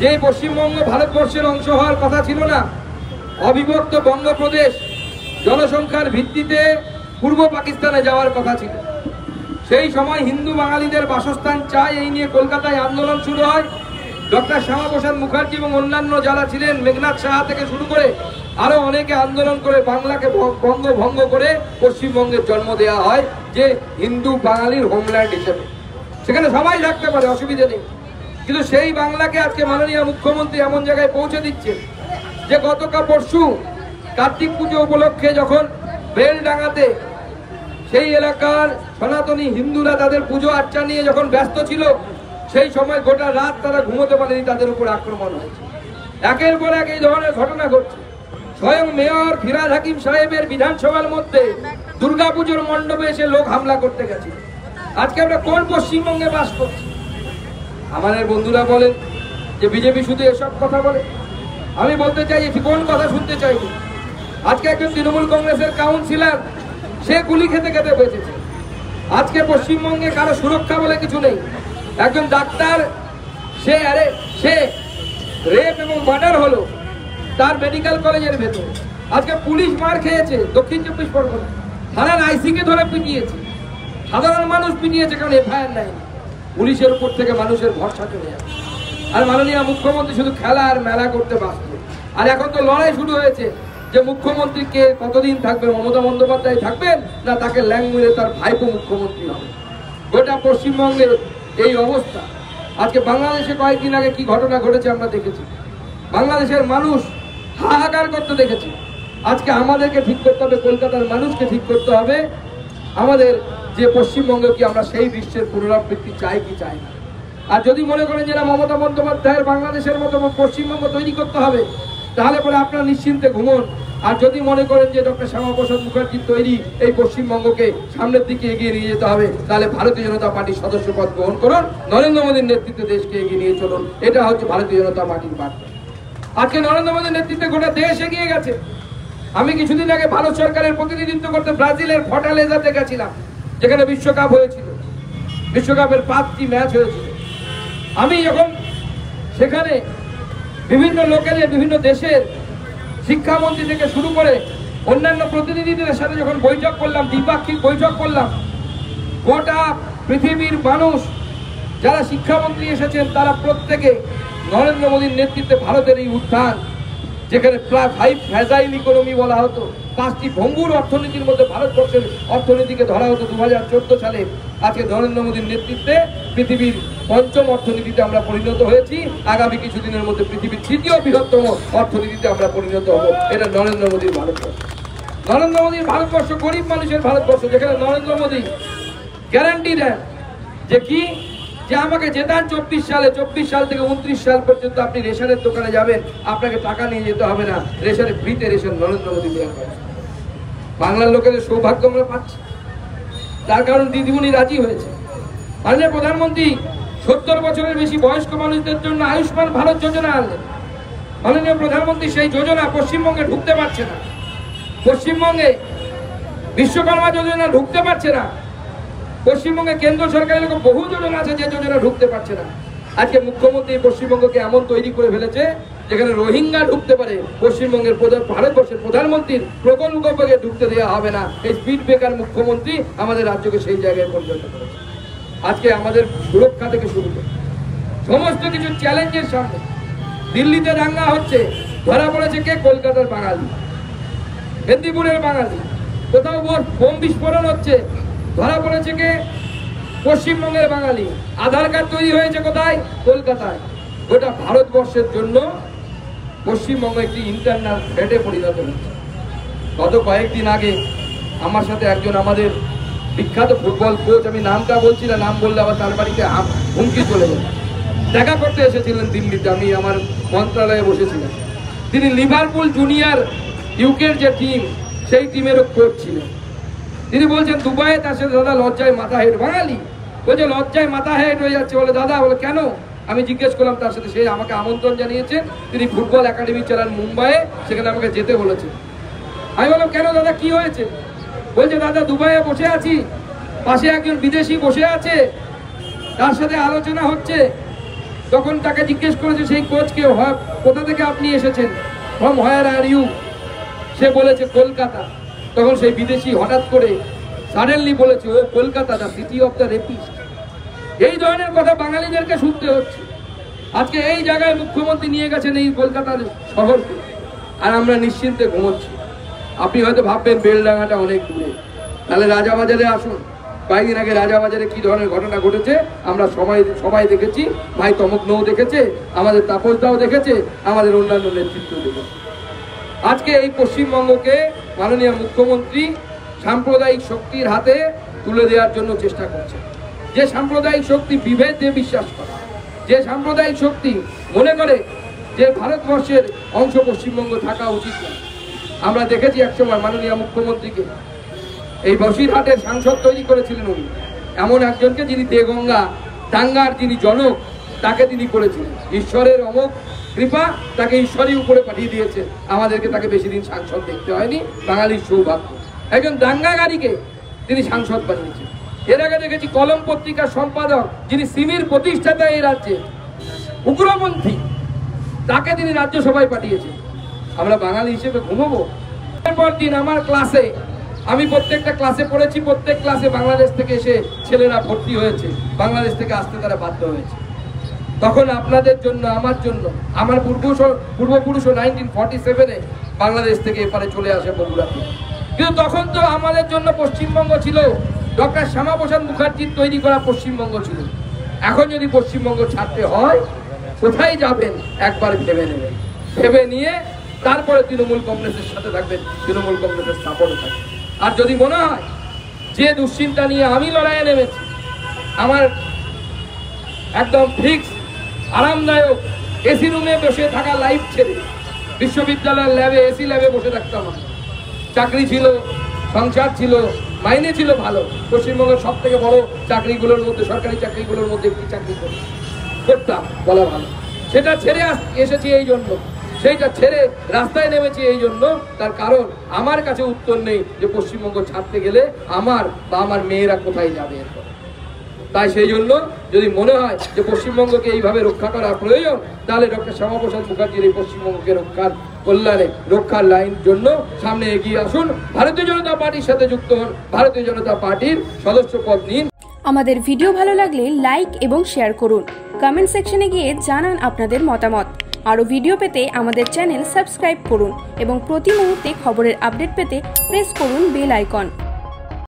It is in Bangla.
যে পশ্চিমবঙ্গ ভারতবর্ষের অংশ হওয়ার কথা ছিল না, অবিভক্ত বঙ্গপ্রদেশ জনসংখ্যার ভিত্তিতে পূর্ব পাকিস্তানে যাওয়ার কথা ছিল। সেই সময় হিন্দু বাঙালিদের বাসস্থান চাই এই নিয়ে কলকাতায় আন্দোলন শুরু হয়। ডক্টর শ্যামাপ্রসাদ মুখার্জি এবং অন্যান্য যারা ছিলেন, মেঘনাথ সাহা থেকে শুরু করে আরো অনেকে আন্দোলন করে বাংলাকে বঙ্গভঙ্গ করে পশ্চিমবঙ্গের জন্ম দেওয়া হয়, যে হিন্দু বাঙালির হোমল্যান্ড হিসেবে। সেখানে সবাই থাকতে পারে, অসুবিধা নেই। কিন্তু সেই বাংলাকে আজকে মাননীয় মুখ্যমন্ত্রী এমন জায়গায় পৌঁছে দিচ্ছে যে গতকাল পরশু কার্তিক পুজো উপলক্ষে যখন বেলডাঙ্গাতে সেই এলাকার সনাতনী হিন্দুরা তাদের পুজো আর্চা নিয়ে যখন ব্যস্ত ছিল, সেই সময় গোটা রাত তারা ঘুমোতে পারেনি, তাদের উপর আক্রমণ হয়েছে। একের পর এক এই ধরনের ঘটনা ঘটছে। স্বয়ং মেয়র ফিরহাদ হাকিম সাহেবের বিধানসভার মধ্যে দুর্গাপুজোর মণ্ডপে এসে লোক হামলা করতে গেছে। আজকে আমরা কোন পশ্চিমবঙ্গে বাস করছি? আমাদের বন্ধুরা বলেন যে বিজেপি শুধু এসব কথা বলে। আমি বলতে চাই এটি কোন কথা শুনতে চাইনি। আজকে একজন তৃণমূল কংগ্রেসের কাউন্সিলর সে গুলি খেতে খেতে বেঁচেছে। আজকে পশ্চিমবঙ্গে কারো সুরক্ষা বলে কিছু নেই। একজন ডাক্তার সে রেপ এবং মার্ডার হলো তার মেডিকেল কলেজের ভেতরে। আজকে পুলিশ মার খেয়েছে দক্ষিণ 24 পরগনা, থানার আইসিকে ধরে পিটিয়েছে, সাধারণ মানুষ পিটিয়েছে, কারণ এফআইআর নাই। পুলিশের উপর থেকে মানুষের ভরসা চলে যাবে। আর মাননীয় মুখ্যমন্ত্রী শুধু খেলা আর মেলা করতে ব্যস্ত। আর এখন তো লড়াই শুরু হয়েছে যে মুখ্যমন্ত্রী কে কতদিন থাকবে, মমতা বন্দ্যোপাধ্যায় থাকবেন না তাকে ল্যাংমেরে তার ভাইপো মুখ্যমন্ত্রী হবে। গোটা পশ্চিমবঙ্গের এই অবস্থা। আজকে বাংলাদেশে কয়েকদিন আগে কি ঘটনা ঘটেছে আমরা দেখেছি। বাংলাদেশের মানুষ হাহাকার করতে দেখেছি। আজকে আমাদেরকে ঠিক করতে হবে, কলকাতার মানুষকে ঠিক করতে হবে আমাদের যে পশ্চিমবঙ্গে কি আমরা সেই দৃশ্যের পুনরাবৃত্তি চাই কি চাই না। আর যদি মনে করেন যে না মমতা বন্দ্যোপাধ্যায়ের বাংলাদেশের মতো পশ্চিমবঙ্গ তৈরি করতে হবে, তাহলে পরে আপনারা নিশ্চিন্তে ঘুমন। আর যদি মনে করেন যে ডক্টর শ্যামাপ্রসাদ মুখার্জির তৈরি এই পশ্চিমবঙ্গকে সামনের দিকে এগিয়ে নিয়ে যেতে হবে, তাহলে ভারতীয় জনতা পার্টির সদস্য পদ গ্রহণ করুন, নরেন্দ্র মোদীর নেতৃত্বে দেশকে এগিয়ে নিয়ে চলুন। এটা হচ্ছে ভারতীয় জনতা পার্টির বার্তা। আজকে নরেন্দ্র মোদীর নেতৃত্বে গোটা দেশ এগিয়ে গেছে। আমি কিছুদিন আগে ভারত সরকারের প্রতিনিধিত্ব করতে ব্রাজিলের ফর্টালেজাতে গেছিলাম, যেখানে বিশ্বকাপ হয়েছিল। বিশ্বকাপের 5টি ম্যাচ হয়েছিল। আমি যখন সেখানে বিভিন্ন লোকেদের, বিভিন্ন দেশের শিক্ষামন্ত্রী থেকে শুরু করে অন্যান্য প্রতিনিধিদের সাথে যখন বৈঠক করলাম, দ্বিপাক্ষিক বৈঠক করলাম, গোটা পৃথিবীর মানুষ যারা শিক্ষামন্ত্রী এসেছেন তারা প্রত্যেকে নরেন্দ্র মোদীর নেতৃত্বে ভারতের এই উত্থান, যেখানে প্রায় 5 ফ্যাজাইল ইকোনমি বলা হতো, 5টি ভঙ্গুর অর্থনীতির মধ্যে ভারতবর্ষের অর্থনীতিকে ধরা হতো 2014 সালে, আজকে নরেন্দ্র মোদীর নেতৃত্বে পৃথিবীর 5ম অর্থনীতিতে আমরা পরিণত হয়েছি। আগামী কিছুদিনের মধ্যে পৃথিবীর 3য় বৃহত্তম অর্থনীতিতে আমরা পরিণত হব। এটা নরেন্দ্র মোদীর ভারতবর্ষ। নরেন্দ্র মোদীর ভারতবর্ষ গরিব মানুষের ভারতবর্ষ, যেখানে নরেন্দ্র মোদী গ্যারান্টি দেন যে কি, যে আমাকে জেতান 24 সালে, 24 সাল থেকে 29 সাল পর্যন্ত আপনি রেশনের দোকানে যাবেন, আপনাকে টাকা নিয়ে যেতে হবে না, রেশনে ফ্রিতে রেশন নরেন্দ্র মোদী দেওয়া হবে। বাংলার লোকেদের সৌভাগ্য আমরা পাচ্ছি, তার কারণ দিদিমণি রাজি হয়েছে। মাননীয় প্রধানমন্ত্রী 70 বছরের বেশি বয়স্ক মানুষদের জন্য আয়ুষ্মান ভারত যোজনা আনলেন। মাননীয় প্রধানমন্ত্রী সেই যোজনা পশ্চিমবঙ্গে ঢুকতে পারছে না। পশ্চিমবঙ্গে বিশ্বকর্মা যোজনা ঢুকতে পারছে না। পশ্চিমবঙ্গে কেন্দ্র সরকারের এরকম বহু যোজনা আছে যে যোজনা ঢুকতে পারছে না। আজকে মুখ্যমন্ত্রী পশ্চিমবঙ্গকে এমন তৈরি করে ফেলেছে যেখানে রোহিঙ্গা ঢুকতে পারে, পশ্চিমবঙ্গের ভারতবর্ষের প্রধানমন্ত্রীর প্রকল্পকে ঢুকতে দেওয়া হবে না। এই স্পিড ব্রেকার মুখ্যমন্ত্রী আমাদের রাজ্যকে সেই জায়গায় পরিণত করেছে। আজকে আমাদের সুরক্ষা থেকে শুরু করে সমস্ত কিছু চ্যালেঞ্জের সামনে দিল্লিতে দাঙ্গা হচ্ছে, ধরা পড়েছে কে? কলকাতার বাঙালি, মেদিনীপুরের বাঙালি। কোথাও বোম বিস্ফোরণ হচ্ছে, ধরা পড়েছে কে? পশ্চিমবঙ্গের বাঙালি। আধার কার্ড তৈরি হয়েছে কোথায়? কলকাতায়। গোটা ভারতবর্ষের জন্য পশ্চিমবঙ্গ একটি ইন্টারনাল থ্রেটে পরিণত হচ্ছে। গত কয়েকদিন আগে আমার সাথে একজন আমাদের বিখ্যাত ফুটবল কোচ, আমি নামটা বলছি না, নাম বললে আবার তার বাড়িতে হুমকি চলে যাবে, দেখা করতে এসেছিলেন দিল্লিতে। আমি আমার মন্ত্রণালয়ে বসেছিলাম। তিনি লিভারপুল জুনিয়র ইউকের যে টিম, সেই টিমেরও কোচ ছিলেন। তিনি বলছেন দুবাইয়ে তার সাথে দাদা লজ্জায় মাথা হেঁট, বাঙালি বলছে লজ্জায় মাথা হেঁট হয়ে যাচ্ছে। বলে দাদা, বলে কেন? আমি জিজ্ঞেস করলাম তার সাথে, সে আমাকে আমন্ত্রণ জানিয়েছে, তিনি ফুটবল একাডেমি চালান মুম্বাইয়ে, সেখানে আমাকে যেতে বলেছে। আমি বললাম কেন দাদা, কি হয়েছে? বলছে দাদা দুবাইয়ে বসে আছি, পাশে একজন বিদেশি বসে আছে, তার সাথে আলোচনা হচ্ছে, তখন তাকে জিজ্ঞেস করেছে সেই কোচকে, কোথা থেকে আপনি এসেছেন, ফ্রম হোয়ার আর ইউ? সে বলেছে কলকাতা। তখন সেই বিদেশি হঠাৎ করে সাডেনলি বলেছে, ও Kolkata, the city of the rapist. এই ধরনের কথা বাঙালিদেরকে শুনতে হচ্ছে। আজকে এই জায়গায় মুখ্যমন্ত্রী নিয়ে গেছেন এই কলকাতার শহরকে, আর আমরা নিশ্চিন্তে ঘুমোচ্ছি। আপনি হয়তো ভাববেন বেলডাঙ্গাটা অনেক দূরে, তাহলে রাজাবাজারে আসুন। কয়েকদিন আগে রাজাবাজারে কি ধরনের ঘটনা ঘটেছে আমরা সবাই দেখেছি। ভাই তমগ্নও দেখেছে, আমাদের তাপসদাও দেখেছে, আমাদের অন্যান্য নেতৃত্ব দেখেছে। আজকে এই পশ্চিমবঙ্গকে মাননীয় মুখ্যমন্ত্রী সাম্প্রদায়িক শক্তির হাতে তুলে দেওয়ার জন্য চেষ্টা করছে। যে সাম্প্রদায়িক শক্তি বিভেদে বিশ্বাস করে, যে সাম্প্রদায়িক শক্তি মনে করে যে ভারতবর্ষের অংশ পশ্চিমবঙ্গ থাকা উচিত না। আমরা দেখেছি একসময় মাননীয় মুখ্যমন্ত্রীকে এই বসিরহাটের সাংসদ তৈরি করেছিলেন উনি, এমন একজনকে যিনি দেগঙ্গা দাঙ্গার যিনি জনক, তাকে তিনি করেছিলেন। ঈশ্বরের অমোঘ কৃপা, তাকে ঈশ্বরই উপরে পাঠিয়ে দিয়েছে। আমাদেরকে তাকে বেশি দিন সাংসদ দেখতে হয়নি, বাঙালির সৌভাগ্য। একজন দাঙ্গাকারীকে তিনি সাংসদ বানিয়েছেন। এর আগে দেখেছি কলম পত্রিকার সম্পাদক, যিনি সিমির প্রতিষ্ঠাতা এই রাজ্যে, উগ্রপন্থী, তাকে তিনি রাজ্যসভায় পাঠিয়েছেন। আমরা বাঙালি হিসেবে ঘুমবো? এরপর দিন আমার ক্লাসে, আমি প্রত্যেকটা ক্লাসে পড়েছি, প্রত্যেক ক্লাসে বাংলাদেশ থেকে এসে ছেলেরা ভর্তি হয়েছে, বাংলাদেশ থেকে আসতে তারা বাধ্য হয়েছে। তখন আপনাদের জন্য, আমার জন্য, আমার পূর্বপুরুষও 1947-এ বাংলাদেশ থেকে এপারে চলে আসে বগুড়াতে। কিন্তু তখন তো আমাদের জন্য পশ্চিমবঙ্গ ছিল, ডক্টর শ্যামাপ্রসাদ মুখার্জির তৈরি করা পশ্চিমবঙ্গ ছিল। এখন যদি পশ্চিমবঙ্গ ছাড়তে হয়, কোথায় যাবেন একবার ভেবে নেবেন। ভেবে নিয়ে তারপরে তৃণমূল কংগ্রেসের সাথে থাকবেন, তৃণমূল কংগ্রেসের সাপোর্টে থাকবেন। আর যদি মনে হয় যে দুশ্চিন্তা নিয়ে আমি লড়াইয়ে নেমেছি, আমার একদম ফিক্স আরামদায়ক এসি রুমে বসে থাকা লাইফ ছেড়ে বিশ্ববিদ্যালয়ের ল্যাবে, এসি ল্যাবে বসে থাকতাম। চাকরি ছিল, সংসার ছিল, মাইনে ছিল ভালো। পশ্চিমবঙ্গের সব থেকে বড় চাকরিগুলোর মধ্যে, সরকারি চাকরিগুলোর মধ্যে একটি চাকরি করতাম বলা ভালো। সেটা ছেড়ে এসেছি এই জন্য, সেইটা ছেড়ে রাস্তায় নেমেছি এই জন্য। তার কারণ আমার কাছে উত্তর নেই যে পশ্চিমবঙ্গ ছাড়তে গেলে আমার বা আমার মেয়েরা কোথায় যাবে এরপর। তাই সেই জন্য যদি মনে হয় যে পশ্চিমবঙ্গকে এইভাবে রক্ষা করা প্রয়োজন, তাহলে ডক্টর শ্যামাপ্রসাদ মুখার্জির এই পশ্চিমবঙ্গকে রক্ষার লাইন জন্য সামনে এগিয়ে আসুন। ভারতীয় জনতা পার্টির সাথে যুক্ত হন, ভারতীয় জনতা পার্টির সদস্য পদ নিন। আমাদের ভিডিও ভালো লাগলে লাইক এবং শেয়ার করুন। কমেন্ট সেকশনে গিয়ে জানান আপনাদের মতামত। আরও ভিডিও পেতে আমাদের চ্যানেল সাবস্ক্রাইব করুন এবং প্রতি মুহূর্তে খবরের আপডেট পেতে প্রেস করুন বেল আইকন।